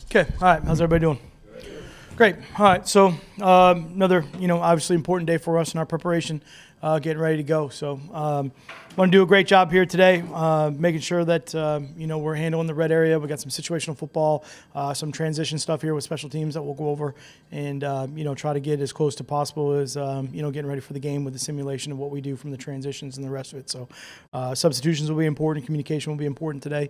Okay, all right. How's everybody doing? Great. All right. So another, obviously important day for us in our preparation, getting ready to go. So want to do a great job here today, making sure that we're handling the red area. We got some situational football, some transition stuff here with special teams that we'll go over, and try to get as close to possible as getting ready for the game with the simulation of what we do from the transitions and the rest of it. So substitutions will be important, communication will be important today.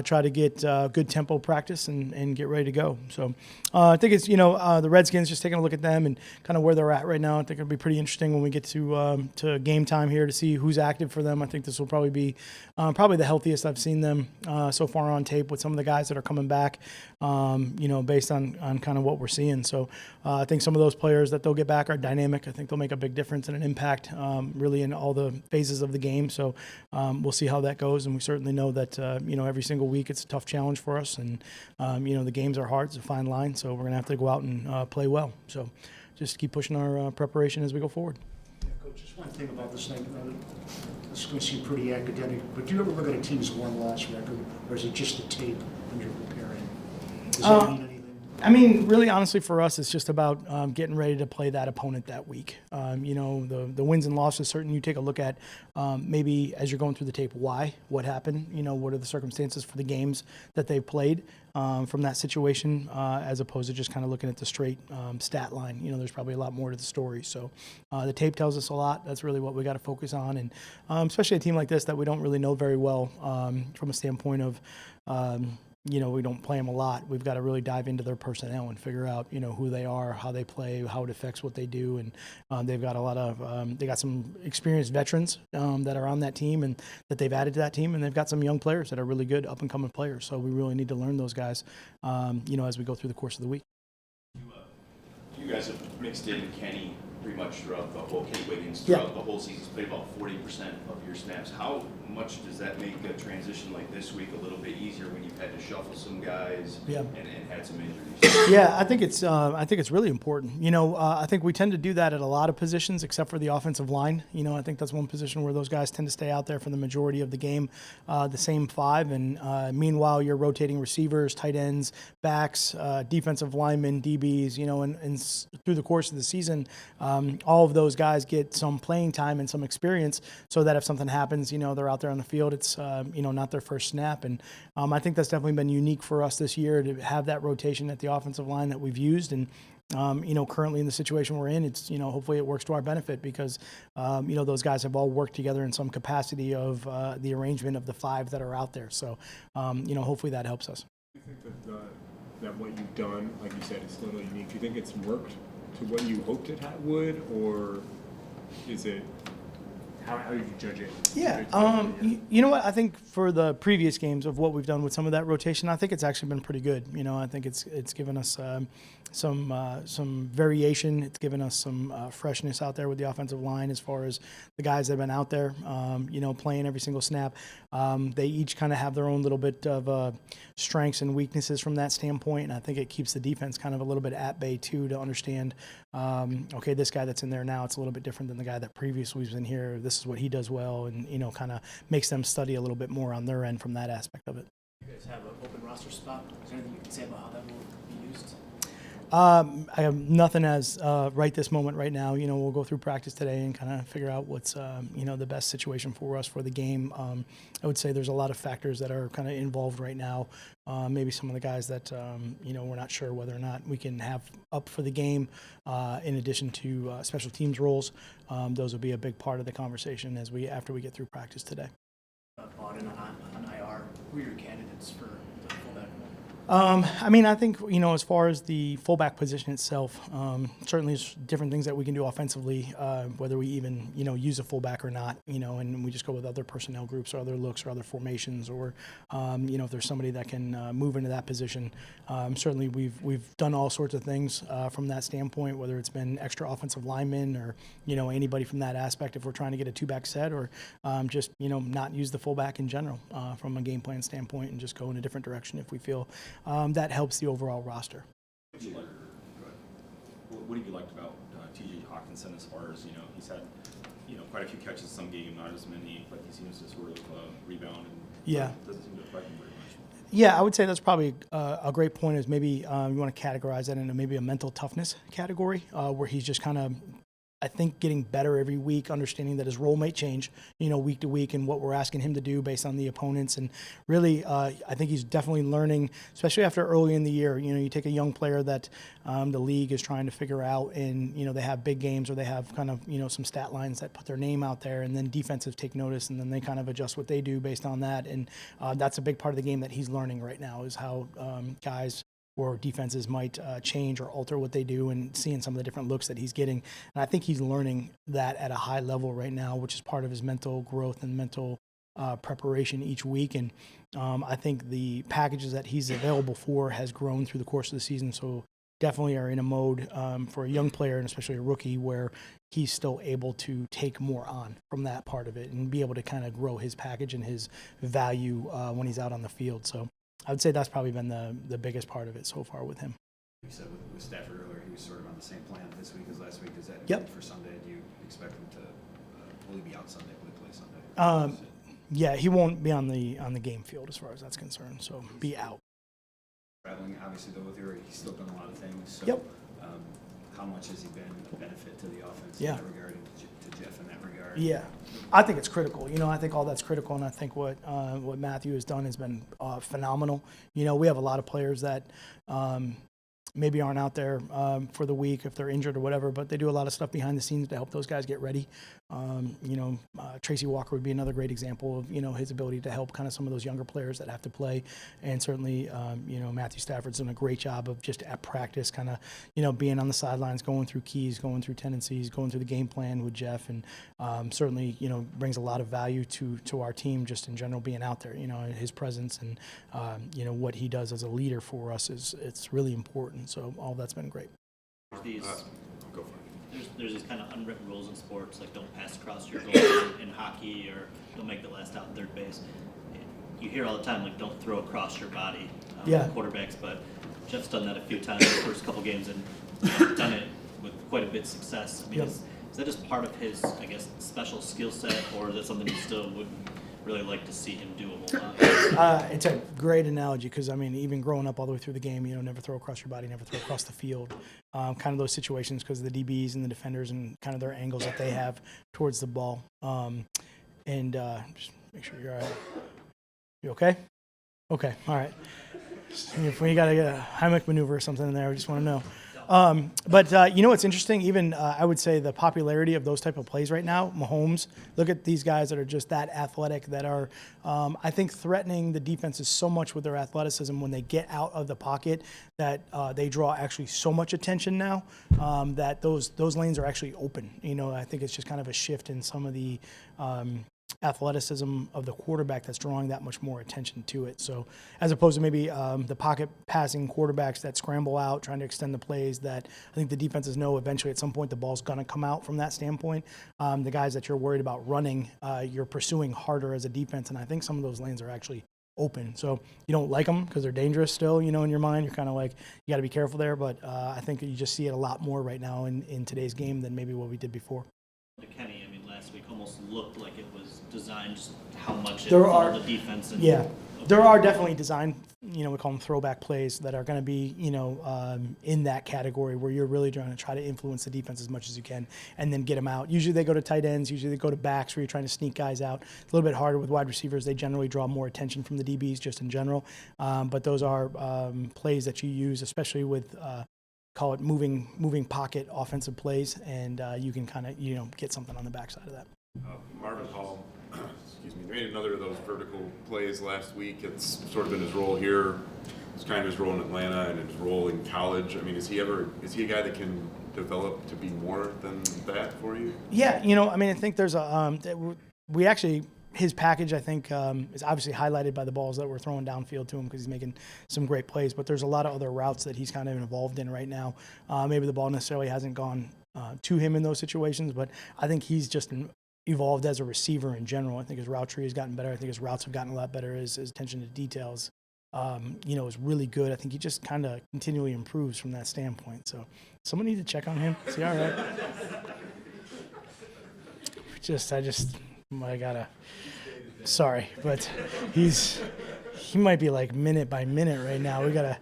Try to get good tempo practice and get ready to go. So I think it's the Redskins, just taking a look at them and kind of where they're at right now. I think it'll be pretty interesting when we get to game time here to see who's active for them. I think this will probably be the healthiest I've seen them so far on tape with some of the guys that are coming back, based on kind of what we're seeing. So I think some of those players that they'll get back are dynamic. I think they'll make a big difference and an impact really in all the phases of the game. So we'll see how that goes. And we certainly know that, every single week it's a tough challenge for us. And, the games are hard. It's a fine line. So we're going to have to go out and play well. So just keep pushing our preparation as we go forward. Coach, just one thing about this thing. This is going to seem pretty academic, but do you ever look at a team's one-loss record, or is it just the tape when you're preparing? Does that mean anything? I mean, really, honestly, for us, it's just about getting ready to play that opponent that week. The wins and losses, certainly you take a look at maybe as you're going through the tape, what happened, what are the circumstances for the games that they've played from that situation, as opposed to just kind of looking at the straight stat line. There's probably a lot more to the story. So the tape tells us a lot. That's really what we got to focus on. And especially a team like this that we don't really know very well from a standpoint of, we don't play them a lot. We've got to really dive into their personnel and figure out, who they are, how they play, how it affects what they do. And they've got a lot of, they got some experienced veterans that are on that team and that they've added to that team. And they've got some young players that are really good up and coming players. So we really need to learn those guys, as we go through the course of the week. You guys have mixed in Kenny pretty much throughout the whole, Kenny Wiggins throughout the whole season. He's played about 40% of your snaps. How much does that make a transition like this week a little bit easier when you've had to shuffle some guys and had some injuries? Yeah, I think it's really important. I think we tend to do that at a lot of positions except for the offensive line. I think that's one position where those guys tend to stay out there for the majority of the game, the same five. And meanwhile, you're rotating receivers, tight ends, backs, defensive linemen, DBs, and through the course of the season, all of those guys get some playing time and some experience so that if something happens, they're out there on the field. It's, not their first snap. And I think that's definitely been unique for us this year to have that rotation at the offensive line that we've used. And, currently in the situation we're in, it's, hopefully it works to our benefit because, those guys have all worked together in some capacity of the arrangement of the five that are out there. So, hopefully that helps us. Do you think that what you've done, like you said, is a little unique? Do you think it's worked to what you hoped it would, or is it, how did you judge it? Yeah, you know what? I think for the previous games of what we've done with some of that rotation, I think it's actually been pretty good. I think it's given us some variation. It's given us some freshness out there with the offensive line as far as the guys that have been out there, playing every single snap. They each kind of have their own little bit of strengths and weaknesses from that standpoint, and I think it keeps the defense kind of a little bit at bay too to understand, okay, this guy that's in there now, it's a little bit different than the guy that previously was in here. This is what he does well, and kind of makes them study a little bit more on their end from that aspect of it. You guys have an open roster spot. Is there anything you can say about how that will be used? I have nothing as right this moment right now. We'll go through practice today and kind of figure out what's the best situation for us for the game. I would say there's a lot of factors that are kind of involved right now. Maybe some of the guys that we're not sure whether or not we can have up for the game. In addition to special teams roles, those will be a big part of the conversation after we get through practice today. Bought in on IR. Who are your candidates for the fullback? I think, as far as the fullback position itself, certainly there's different things that we can do offensively, whether we even, use a fullback or not, and we just go with other personnel groups or other looks or other formations or, if there's somebody that can move into that position. Certainly we've done all sorts of things from that standpoint, whether it's been extra offensive linemen or, anybody from that aspect if we're trying to get a two-back set or just, not use the fullback in general from a game plan standpoint and just go in a different direction if we feel that helps the overall roster. What have you liked about T.J. Hawkinson as far as, he's had, quite a few catches some game, not as many, but he seems to sort of rebound and doesn't seem to affect him very much. Yeah, I would say that's probably a great point. Is maybe you want to categorize that into maybe a mental toughness category, where he's just kind of, I think, getting better every week, understanding that his role might change, week to week, and what we're asking him to do based on the opponents. And really, I think he's definitely learning, especially after early in the year. You take a young player that the league is trying to figure out, and they have big games, or they have kind of some stat lines that put their name out there, and then defensive take notice, and then they kind of adjust what they do based on that. And that's a big part of the game that he's learning right now, is how guys or defenses might change or alter what they do, and seeing some of the different looks that he's getting. And I think he's learning that at a high level right now, which is part of his mental growth and mental preparation each week. And I think the packages that he's available for has grown through the course of the season. So definitely are in a mode for a young player, and especially a rookie, where he's still able to take more on from that part of it and be able to kind of grow his package and his value when he's out on the field. So I would say that's probably been the biggest part of it so far with him. You said with Stafford earlier, he was sort of on the same plan this week as last week. Does that Yep. mean for Sunday? Do you expect him to will he be out Sunday? Will he play Sunday? Yeah, he won't be on the game field as far as that's concerned, so be out. Traveling, obviously, though, with you, he's still done a lot of things. So, Yep. how much has he been a benefit to the offense Yeah. in that regard, and to Jeff in that regard? Yeah, I think it's critical. I think all that's critical, and I think what Matthew has done has been phenomenal. We have a lot of players that maybe aren't out there for the week if they're injured or whatever, but they do a lot of stuff behind the scenes to help those guys get ready. Tracy Walker would be another great example of his ability to help kind of some of those younger players that have to play, and certainly Matthew Stafford's done a great job of just at practice kind of being on the sidelines, going through keys, going through tendencies, going through the game plan with Jeff, and certainly brings a lot of value to our team just in general, being out there. His presence and what he does as a leader for us it's really important. So all that's been great. These, Go for it. there's these kind of unwritten rules in sports, like don't pass across your goal in hockey, or don't make the last out in third base. You hear all the time, like don't throw across your body, Yeah. quarterbacks, but Jeff's done that a few times in the first couple games, and done it with quite a bit of success. I mean, Yep. is that just part of his, I guess, special skill set, or is that something you still would really like to see him do a whole lot? It's a great analogy because, even growing up all the way through the game, never throw across your body, never throw across the field. Kind of those situations because of the DBs and the defenders and kind of their angles that they have towards the ball. Just make sure you're all right. You okay? Okay, all right. If we got to get a Heimlich maneuver or something in there, we just want to know. But what's interesting? Even I would say the popularity of those type of plays right now, Mahomes, look at these guys that are just that athletic, that are, I think, threatening the defenses so much with their athleticism when they get out of the pocket that they draw actually so much attention now that those lanes are actually open. I think it's just kind of a shift in some of the athleticism of the quarterback that's drawing that much more attention to it. So as opposed to maybe the pocket passing quarterbacks that scramble out, trying to extend the plays, that I think the defenses know eventually at some point the ball's going to come out from that standpoint. The guys that you're worried about running, you're pursuing harder as a defense, and I think some of those lanes are actually open. So you don't like them because they're dangerous still, in your mind. You're kind of like, you got to be careful there, but I think you just see it a lot more right now in today's game than maybe what we did before. To Kenny, last week almost looked like it was designed, just how much it There followed are- the defense. And, Yeah, there are definitely design, we call them throwback plays that are going to be, in that category where you're really trying to influence the defense as much as you can and then get them out. Usually they go to tight ends, usually they go to backs where you're trying to sneak guys out. It's a little bit harder with wide receivers. They generally draw more attention from the DBs just in general. But those are plays that you use, especially with call it moving pocket offensive plays, and you can kind of get something on the backside of that. Marvin Hall, excuse me, made another of those vertical plays last week. It's sort of been his role here. It's kind of his role in Atlanta and his role in college. Is he a guy that can develop to be more than that for you? Yeah, I think there's we actually, his package, I think, is obviously highlighted by the balls that we're throwing downfield to him because he's making some great plays. But there's a lot of other routes that he's kind of involved in right now. Maybe the ball necessarily hasn't gone to him in those situations, but I think he's just evolved as a receiver in general. I think his route tree has gotten better. I think his routes have gotten a lot better. His attention to details, is really good. I think he just kind of continually improves from that standpoint. So someone need to check on him. Is he all right? I gotta. Sorry, but he might be like minute by minute right now. We gotta.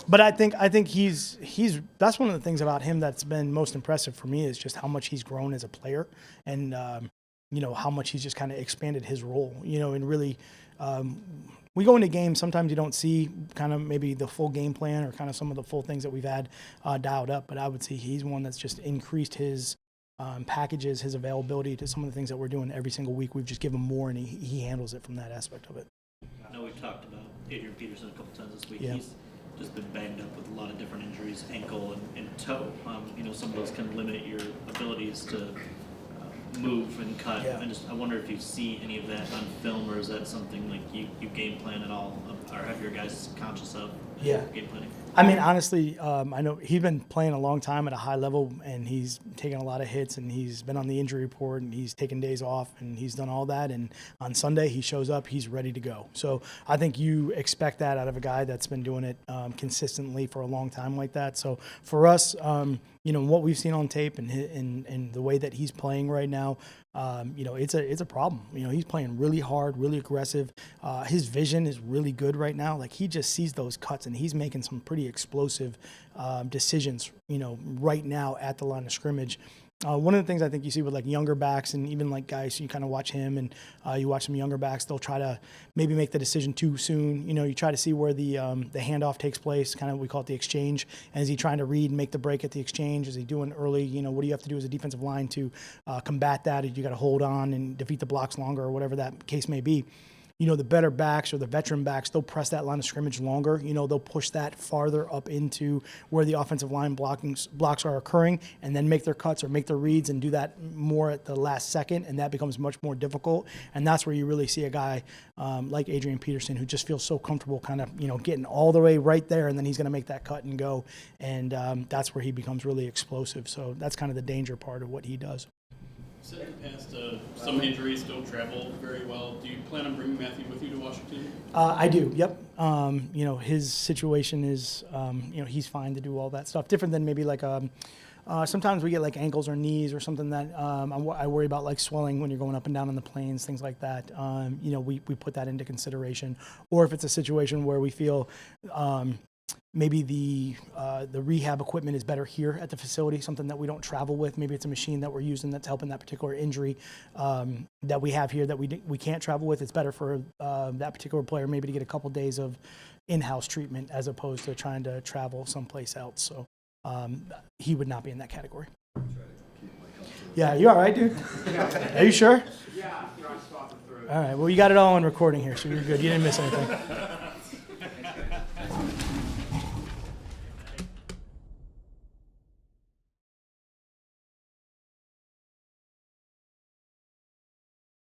But I think he's that's one of the things about him that's been most impressive for me is just how much he's grown as a player, and how much he's just kind of expanded his role. And really, we go into games, sometimes you don't see kind of maybe the full game plan or kind of some of the full things that we've had dialed up. But I would say he's one that's just increased his packages, his availability to some of the things that we're doing every single week. We've just given him more, and he handles it from that aspect of it. I know we've talked about Adrian Peterson a couple times this week. Yeah. He's just been banged up with a lot of different injuries, ankle and toe. Some of those can limit your abilities to move and cut. Yeah. I wonder if you see any of that on film, or is that something like you game plan at all, or have your guys conscious of game planning? I mean, honestly, I know he's been playing a long time at a high level, and he's taken a lot of hits, and he's been on the injury report, and he's taken days off, and he's done all that. And on Sunday, he shows up, he's ready to go. So I think you expect that out of a guy that's been doing it consistently for a long time like that. So for us, what we've seen on tape and the way that he's playing right now, it's a problem. He's playing really hard, really aggressive. His vision is really good right now. Like, he just sees those cuts, and he's making some pretty explosive decisions, right now at the line of scrimmage. One of the things I think you see with like younger backs and even like guys, you kind of watch him and you watch some younger backs, they'll try to maybe make the decision too soon. You try to see where the handoff takes place, kind of, we call it the exchange. And is he trying to read and make the break at the exchange? Is he doing early? What do you have to do as a defensive line to combat that? You got to hold on and defeat the blocks longer, or whatever that case may be. The better backs or the veteran backs, they'll press that line of scrimmage longer. They'll push that farther up into where the offensive line blocks are occurring, and then make their cuts or make their reads and do that more at the last second, and that becomes much more difficult. And that's where you really see a guy like Adrian Peterson, who just feels so comfortable kind of, getting all the way right there, and then he's going to make that cut and go. And that's where he becomes really explosive. So that's kind of the danger part of what he does. You said in the past some injuries don't travel very well. Do you plan on bringing Matthew with you to Washington? I do, yep. His situation is, he's fine to do all that stuff. Different than maybe like sometimes we get like ankles or knees or something that I worry about, like swelling when you're going up and down on the planes, things like that. We put that into consideration. Or if it's a situation where we feel maybe the rehab equipment is better here at the facility, something that we don't travel with. Maybe it's a machine that we're using that's helping that particular injury that we have here that we can't travel with. It's better for that particular player maybe to get a couple days of in-house treatment as opposed to trying to travel someplace else. So he would not be in that category. Yeah, you all right, dude? Are you sure? Yeah, I just thought All right, well, you got it all on recording here, so you're good. You didn't miss anything.